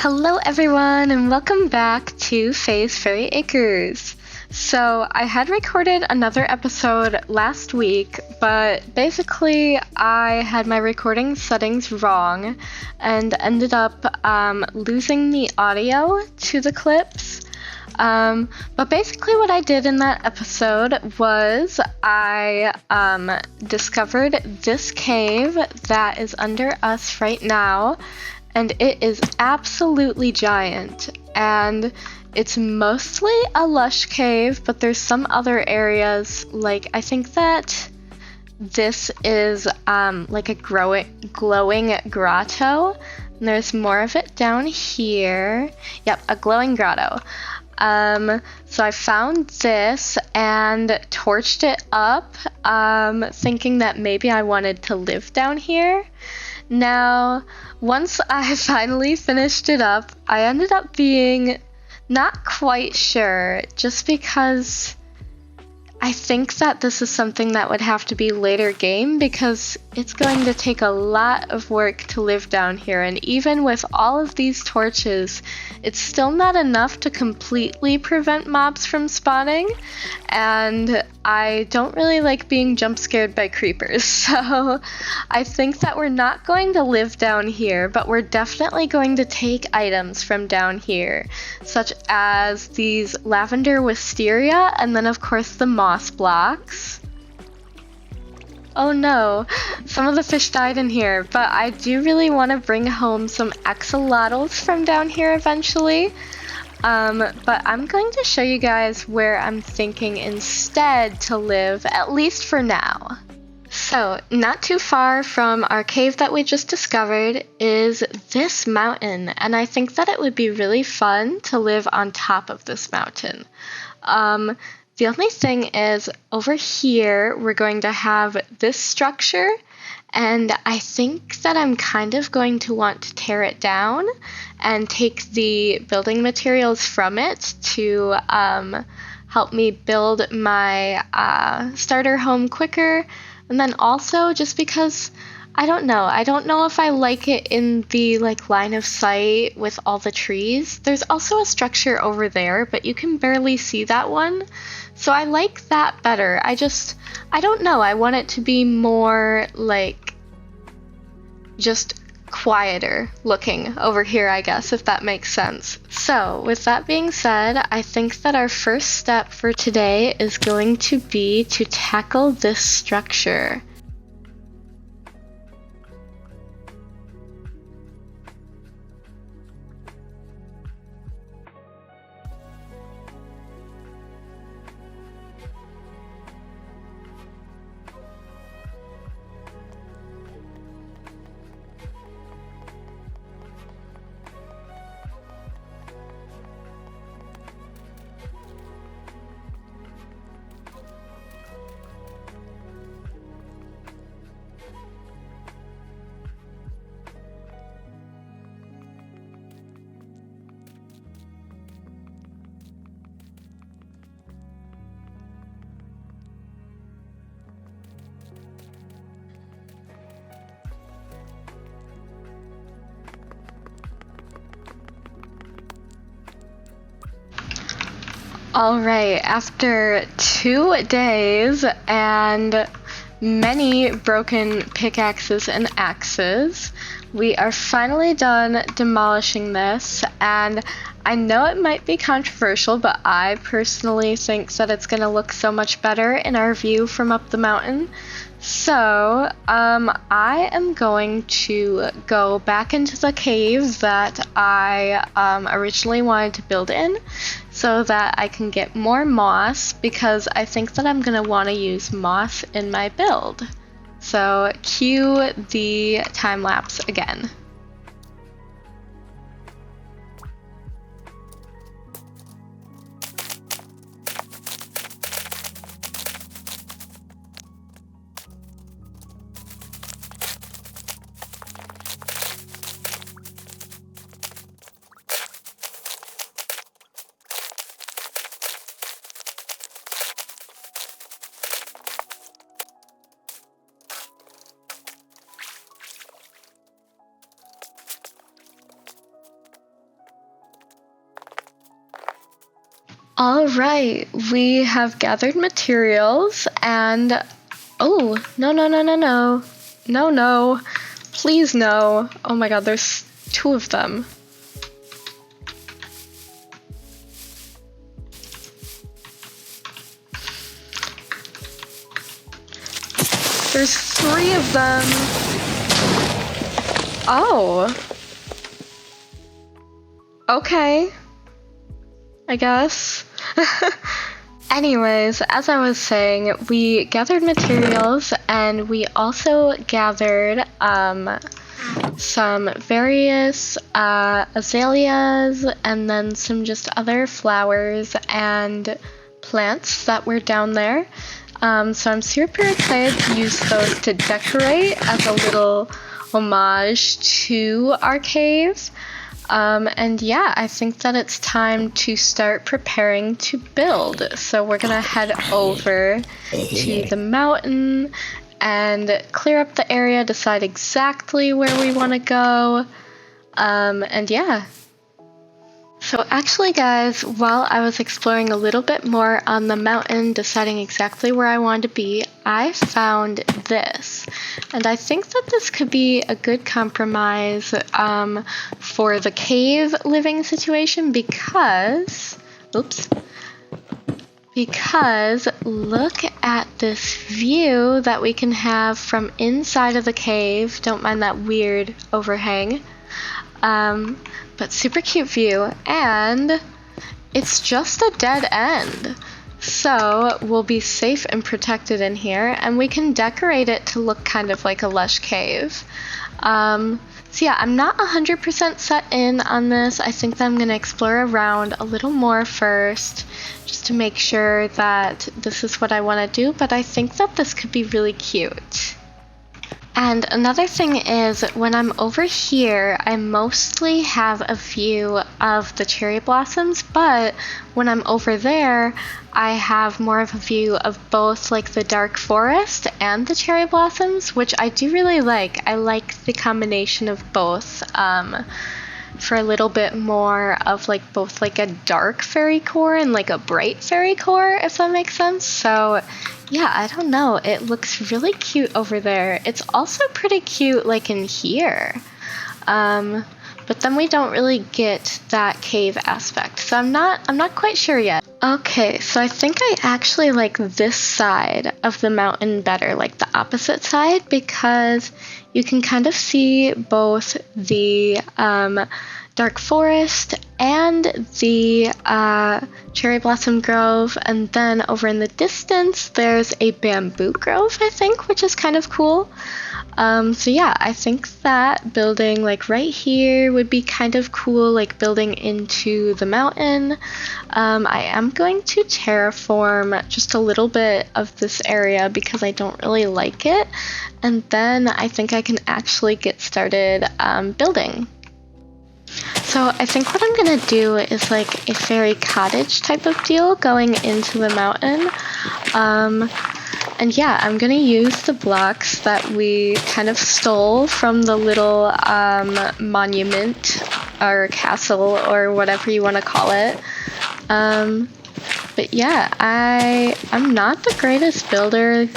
Hello everyone and welcome back to Faye's Fairy Acres. So I had recorded another episode last week, but basically I had my recording settings wrong and ended up losing the audio to the clips. But basically what I did in that episode was I discovered this cave that is under us right now, and it is absolutely giant, and it's mostly a lush cave, but there's some other areas, like I think that this is like a glowing grotto, and there's more of it down here. Yep, a glowing grotto. So I found this and torched it up, thinking that maybe I wanted to live down here. Now, once I finally finished it up, I ended up being not quite sure, just because I think that this is something that would have to be later game, because it's going to take a lot of work to live down here, and even with all of these torches, it's still not enough to completely prevent mobs from spawning, and I don't really like being jump scared by creepers, so I think that we're not going to live down here, but we're definitely going to take items from down here, such as these lavender wisteria, and then of course the moss blocks. Oh no, some of the fish died in here, but I do really want to bring home some axolotls from down here eventually. But I'm going to show you guys where I'm thinking instead to live, at least for now. So, not too far from our cave that we just discovered is this mountain, and I think that it would be really fun to live on top of this mountain. The only thing is, over here, we're going to have this structure, and I think that I'm kind of going to want to tear it down and take the building materials from it to help me build my starter home quicker. And then also just because I don't know if I like it in the line of sight with all the trees. There's also a structure over there, but you can barely see that one. So I like that better. I don't know. I want it to be more just quieter looking over here, I guess, if that makes sense. So with that being said, I think that our first step for today is going to be to tackle this structure. Alright, after 2 days and many broken pickaxes and axes, we are finally done demolishing this, and I know it might be controversial, but I personally think that it's going to look so much better in our view from up the mountain. So, I am going to go back into the cave that I originally wanted to build in, so that I can get more moss, because I think that I'm going to want to use moss in my build. So, cue the time lapse again. Alright, we have gathered materials and... Oh, no, no, no, no, no. No, no. Please no. Oh my god, there's 2 of them. There's 3 of them. Oh. Okay. I guess. Anyways, as I was saying, we gathered materials and we also gathered some various azaleas and then some just other flowers and plants that were down there. So I'm super excited to use those to decorate as a little homage to our cave. And yeah, I think that it's time to start preparing to build. So we're gonna head over to the mountain and clear up the area, decide exactly where we want to go, and yeah. So actually guys, while I was exploring a little bit more on the mountain, deciding exactly where I wanted to be, I found this. And I think that this could be a good compromise for the cave living situation because look at this view that we can have from inside of the cave. Don't mind that weird overhang. But super cute view, and it's just a dead end. So we'll be safe and protected in here, and we can decorate it to look kind of like a lush cave. So yeah, I'm not 100% set in on this. I think that I'm going to explore around a little more first, just to make sure that this is what I want to do, but I think that this could be really cute. And another thing is, when I'm over here, I mostly have a view of the cherry blossoms, but when I'm over there, I have more of a view of both like the dark forest and the cherry blossoms, which I do really like. I like the combination of both, for a little bit more of like both like a dark fairycore and like a bright fairycore, if that makes sense. So yeah, I don't know, it looks really cute over there. It's also pretty cute like in here, but then we don't really get that cave aspect, so I'm not quite sure yet. Okay, so I think I actually like this side of the mountain better, like the opposite side, because you can kind of see both the dark forest and the cherry blossom grove, and then over in the distance there's a bamboo grove, I think, which is kind of cool. So yeah, I think that building like right here would be kind of cool, like building into the mountain. I am going to terraform just a little bit of this area because I don't really like it, and then I think I can actually get started building. So I think what I'm gonna do is like a fairy cottage type of deal going into the mountain. And yeah, I'm gonna use the blocks that we kind of stole from the little monument or castle or whatever you want to call it. But yeah, I'm not the greatest builder.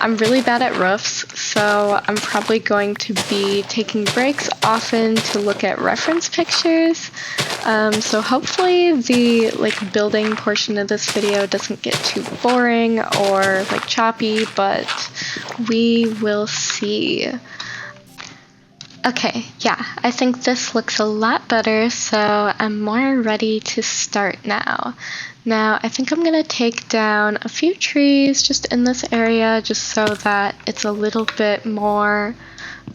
I'm really bad at roofs, so I'm probably going to be taking breaks often to look at reference pictures. So hopefully the like building portion of this video doesn't get too boring or like choppy, but we will see. Okay, yeah, I think this looks a lot better, so I'm more ready to start now. Now, I think I'm going to take down a few trees just in this area, just so that it's a little bit more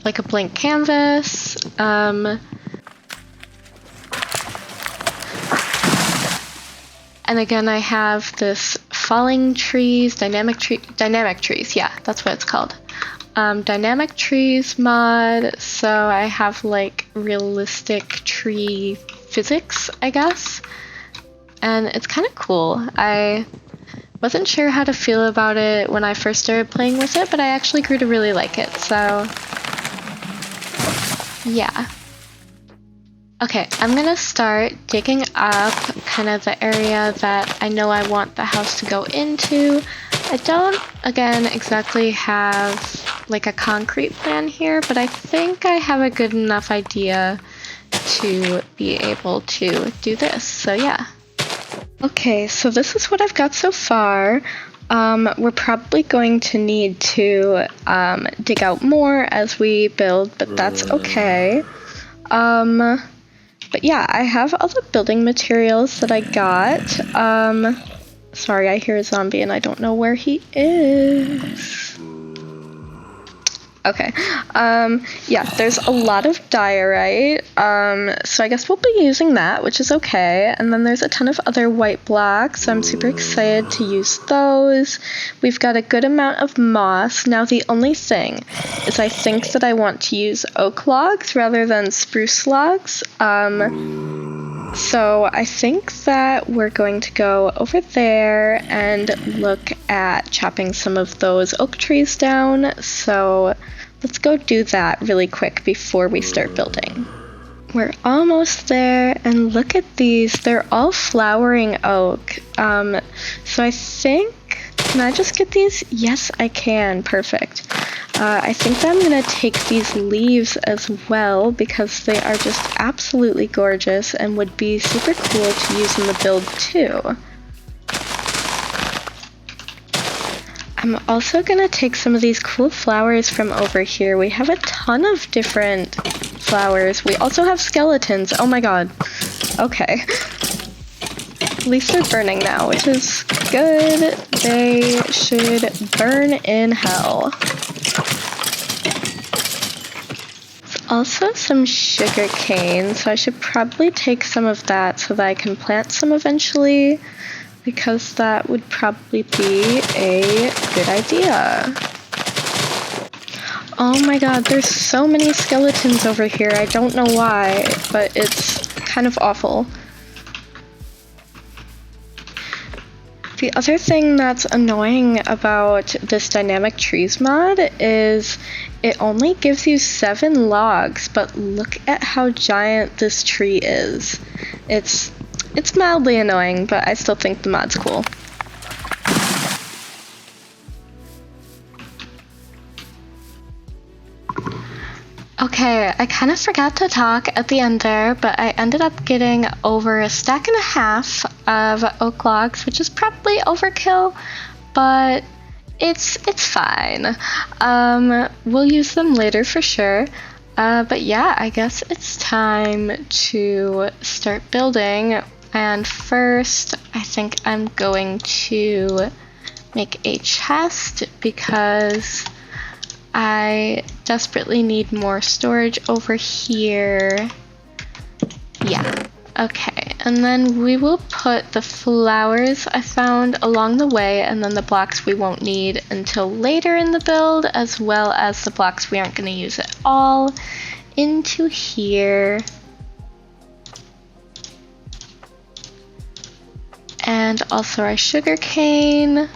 like a blank canvas. And again, I have this falling trees, dynamic trees, yeah, that's what it's called. Dynamic trees mod, so I have like realistic tree physics, I guess. And it's kind of cool. I wasn't sure how to feel about it when I first started playing with it, but I actually grew to really like it, so yeah. Okay, I'm gonna start digging up kind of the area that I know I want the house to go into. I don't, again, exactly have like a concrete plan here, but I think I have a good enough idea to be able to do this, so yeah. Okay, so this is what I've got so far. We're probably going to need to dig out more as we build, but that's okay. But yeah, I have all the building materials that I got. Sorry, I hear a zombie and I don't know where he is. Okay. Yeah, there's a lot of diorite. So I guess we'll be using that, which is okay. And then there's a ton of other white blocks, so I'm super excited to use those. We've got a good amount of moss. Now the only thing is I think that I want to use oak logs rather than spruce logs. So I think that we're going to go over there and look at chopping some of those oak trees down. So let's go do that really quick before we start building. We're almost there, and look at these. They're all flowering oak. So I think, can I just get these? Yes, I can. Perfect. I think that I'm going to take these leaves as well because they are just absolutely gorgeous and would be super cool to use in the build too. I'm also going to take some of these cool flowers from over here. We have a ton of different flowers. We also have skeletons. Oh my god. Okay. At least they're burning now, which is good. They should burn in hell. Also some sugar cane, so I should probably take some of that so that I can plant some eventually, because that would probably be a good idea. Oh my god, there's so many skeletons over here. I don't know why, but it's kind of awful. The other thing that's annoying about this dynamic trees mod is it only gives you 7 logs, but look at how giant this tree is. It's mildly annoying, but I still think the mod's cool. Okay, I kind of forgot to talk at the end there, but I ended up getting over a stack and a half of oak logs, which is probably overkill, but it's fine. We'll use them later for sure. But yeah, I guess it's time to start building. And first, I think I'm going to make a chest because I desperately need more storage over here. Yeah, okay. And then we will put the flowers I found along the way, and then the blocks we won't need until later in the build, as well as the blocks we aren't going to use at all, into here. And also our sugar cane.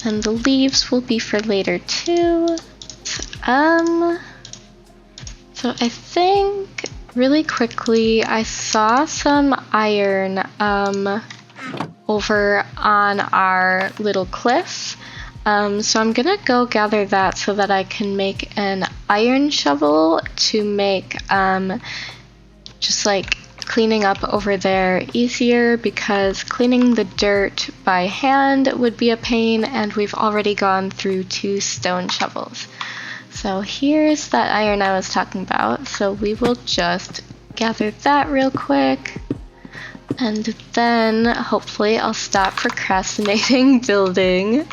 And the leaves will be for later too. So I think really quickly I saw some iron over on our little cliff. So I'm gonna go gather that so that I can make an iron shovel to make just like cleaning up over there easier, because cleaning the dirt by hand would be a pain, and we've already gone through 2 stone shovels. So here's that iron I was talking about, so we will just gather that real quick, and then hopefully I'll stop procrastinating building.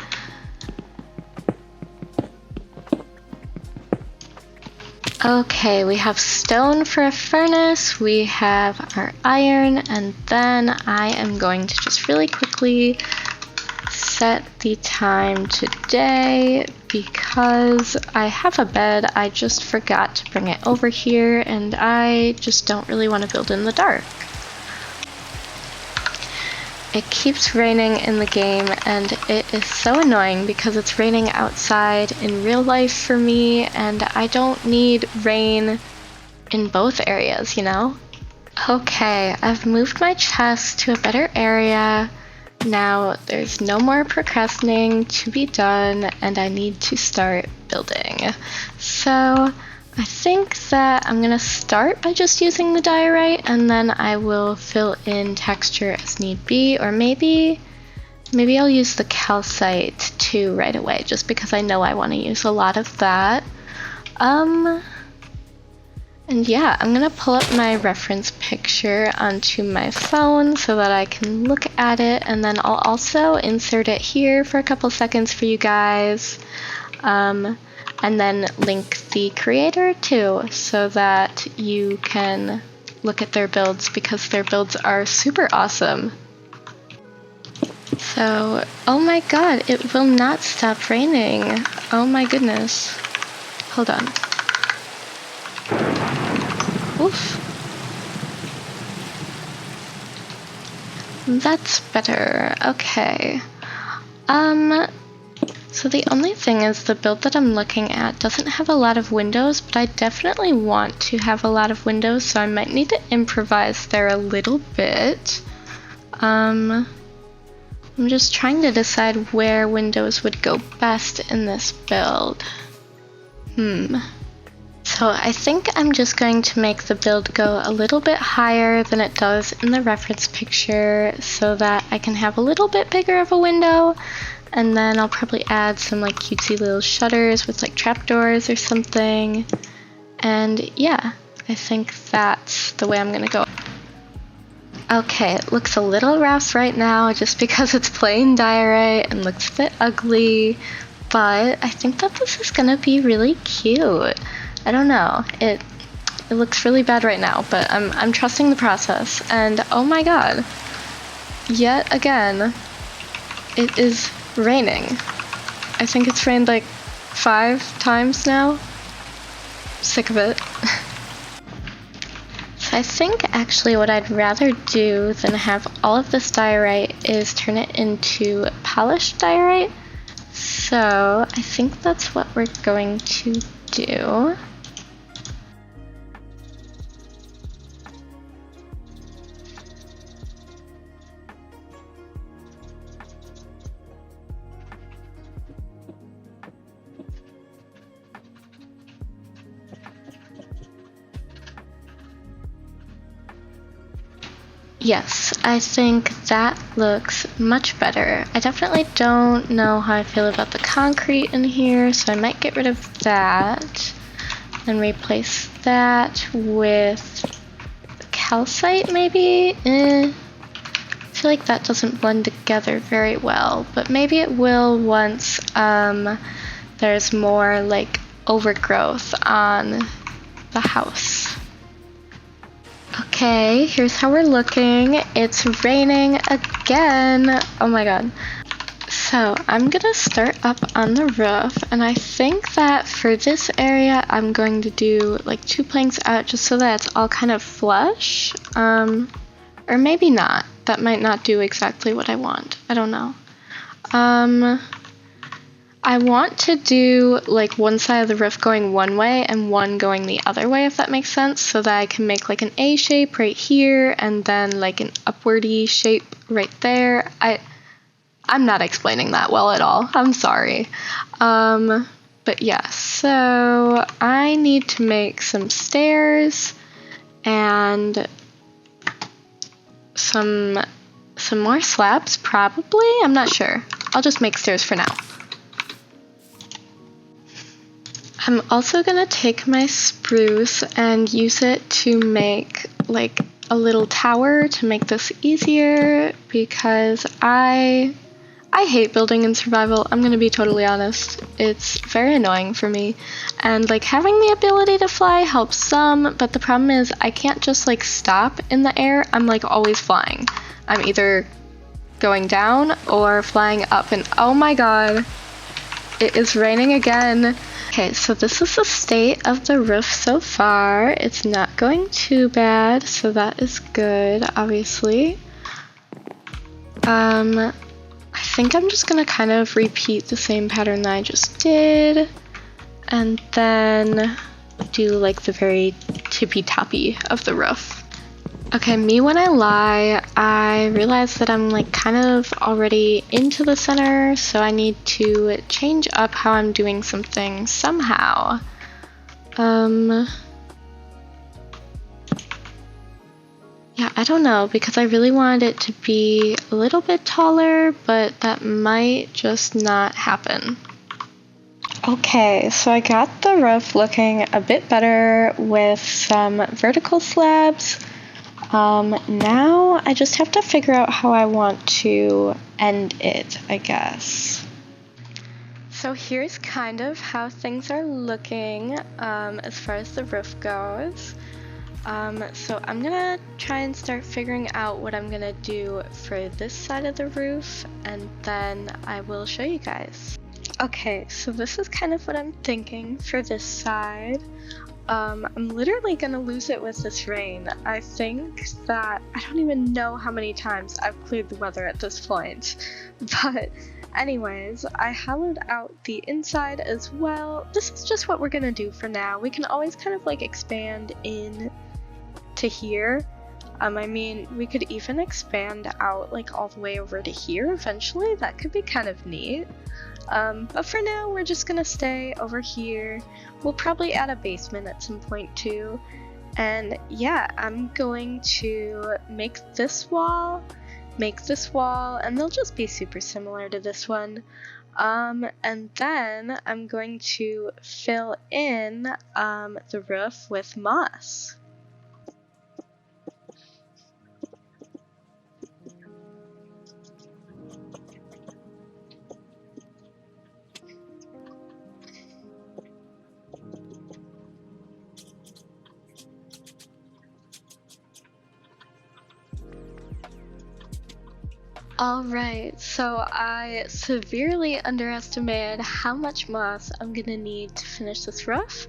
Okay, we have stone for a furnace, we have our iron, and then I am going to just really quickly set the time today because I have a bed. I just forgot to bring it over here, and I just don't really want to build in the dark. It keeps raining in the game, and it is so annoying because it's raining outside in real life for me, and I don't need rain in both areas, you know? Okay, I've moved my chest to a better area. Now there's no more procrastinating to be done, and I need to start building. So I think that I'm gonna start by just using the diorite, and then I will fill in texture as need be, or maybe I'll use the calcite too right away, just because I know I want to use a lot of that. And yeah, I'm gonna pull up my reference picture onto my phone so that I can look at it, and then I'll also insert it here for a couple seconds for you guys. And then link the creator too, so that you can look at their builds, because their builds are super awesome. So, oh my god, it will not stop raining. Oh my goodness. Hold on. Oof. That's better. Okay. So the only thing is the build that I'm looking at doesn't have a lot of windows, but I definitely want to have a lot of windows, so I might need to improvise there a little bit. I'm just trying to decide where windows would go best in this build. So I think I'm just going to make the build go a little bit higher than it does in the reference picture, so that I can have a little bit bigger of a window, and then I'll probably add some like cutesy little shutters with like trapdoors or something. And yeah, I think that's the way I'm gonna go. Okay, it looks a little rough right now just because it's plain diorite and looks a bit ugly, but I think that this is gonna be really cute. I don't know, it looks really bad right now, but I'm trusting the process. And oh my god, yet again, it is raining. I think it's rained like 5 times now. Sick of it. So I think actually what I'd rather do than have all of this diorite is turn it into polished diorite. So I think that's what we're going to do. Yes, I think that looks much better. I definitely don't know how I feel about the concrete in here, so I might get rid of that and replace that with calcite maybe? I feel like that doesn't blend together very well, but maybe it will once there's more like overgrowth on the house. Okay, here's how we're looking. It's raining again. Oh my god. So I'm gonna start up on the roof, and I think that for this area I'm going to do like 2 planks out just so that it's all kind of flush. Or maybe not. That might not do exactly what I want. I don't know. I want to do like one side of the roof going one way and one going the other way, if that makes sense, so that I can make like an A shape right here and then like an upwardy shape right there. I'm not explaining that well at all. I'm sorry. But yeah, so I need to make some stairs and some more slabs probably. I'm not sure. I'll just make stairs for now. I'm also gonna take my spruce and use it to make like a little tower to make this easier, because I hate building in survival. I'm gonna be totally honest. It's very annoying for me, and like having the ability to fly helps some, but the problem is I can't just like stop in the air. I'm like always flying. I'm either going down or flying up, and oh my god, it is raining again. Okay, so this is the state of the roof so far. It's not going too bad, so that is good, obviously. I think I'm just gonna kind of repeat the same pattern that I just did, and then do like the very tippy-toppy of the roof. Okay, me when I lie, I realize that I'm like kind of already into the center, so I need to change up how I'm doing something somehow. Yeah, I don't know, because I really wanted it to be a little bit taller, but that might just not happen. Okay, so I got the roof looking a bit better with some vertical slabs. Now I just have to figure out how I want to end it, I guess. So here's kind of how things are looking as far as the roof goes. So I'm gonna try and start figuring out what I'm gonna do for this side of the roof, and then I will show you guys. Okay, so this is kind of what I'm thinking for this side. I'm literally gonna lose it with this rain. I think that I don't even know how many times I've cleared the weather at this point. But anyways, I hollowed out the inside as well. This is just what we're gonna do for now. We can always kind of like expand in to here. I mean, we could even expand out like all the way over to here eventually. That could be kind of neat. But for now, we're just gonna stay over here. We'll probably add a basement at some point too. And yeah, I'm going to make this wall, and they'll just be super similar to this one. And then I'm going to fill in the roof with moss. Alright, so I severely underestimated how much moss I'm gonna need to finish this roof,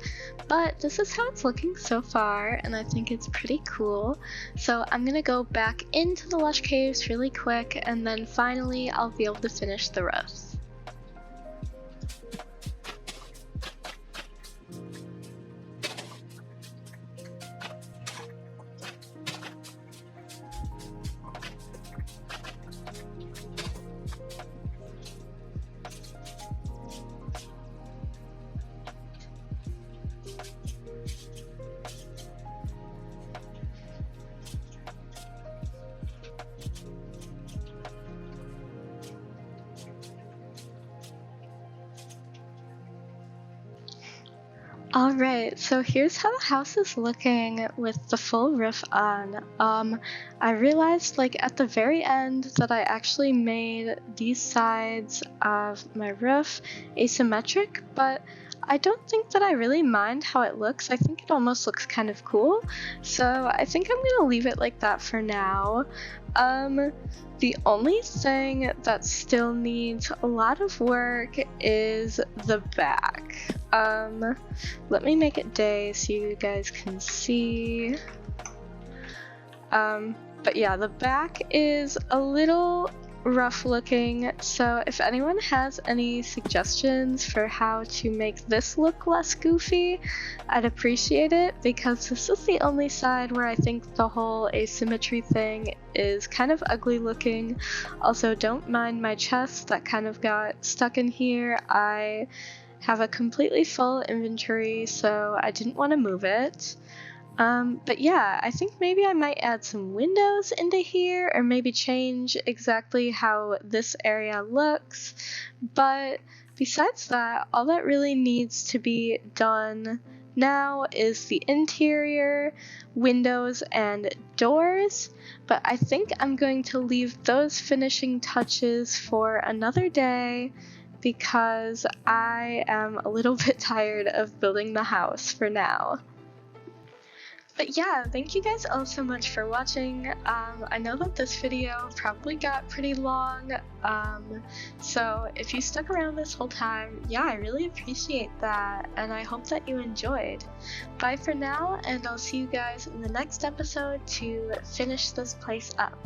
but this is how it's looking so far, and I think it's pretty cool. So I'm gonna go back into the lush caves really quick, and then finally I'll be able to finish the roof. Alright, so here's how the house is looking with the full roof on. I realized like at the very end that I actually made these sides of my roof asymmetric, but I don't think that I really mind how it looks. I think it almost looks kind of cool, so I think I'm gonna leave it like that for now. The only thing that still needs a lot of work is the back. Let me make it day so you guys can see. But yeah, the back is a little rough looking, so if anyone has any suggestions for how to make this look less goofy, I'd appreciate it, because this is the only side where I think the whole asymmetry thing is kind of ugly looking. Also, don't mind my chest that kind of got stuck in here. I have a completely full inventory, so I didn't want to move it. But yeah, I think maybe I might add some windows into here, or maybe change exactly how this area looks. But besides that, all that really needs to be done now is the interior, windows, and doors. But I think I'm going to leave those finishing touches for another day, because I am a little bit tired of building the house for now. But yeah, thank you guys all so much for watching. I know that this video probably got pretty long, so if you stuck around this whole time, yeah, I really appreciate that, and I hope that you enjoyed. Bye for now, and I'll see you guys in the next episode to finish this place up.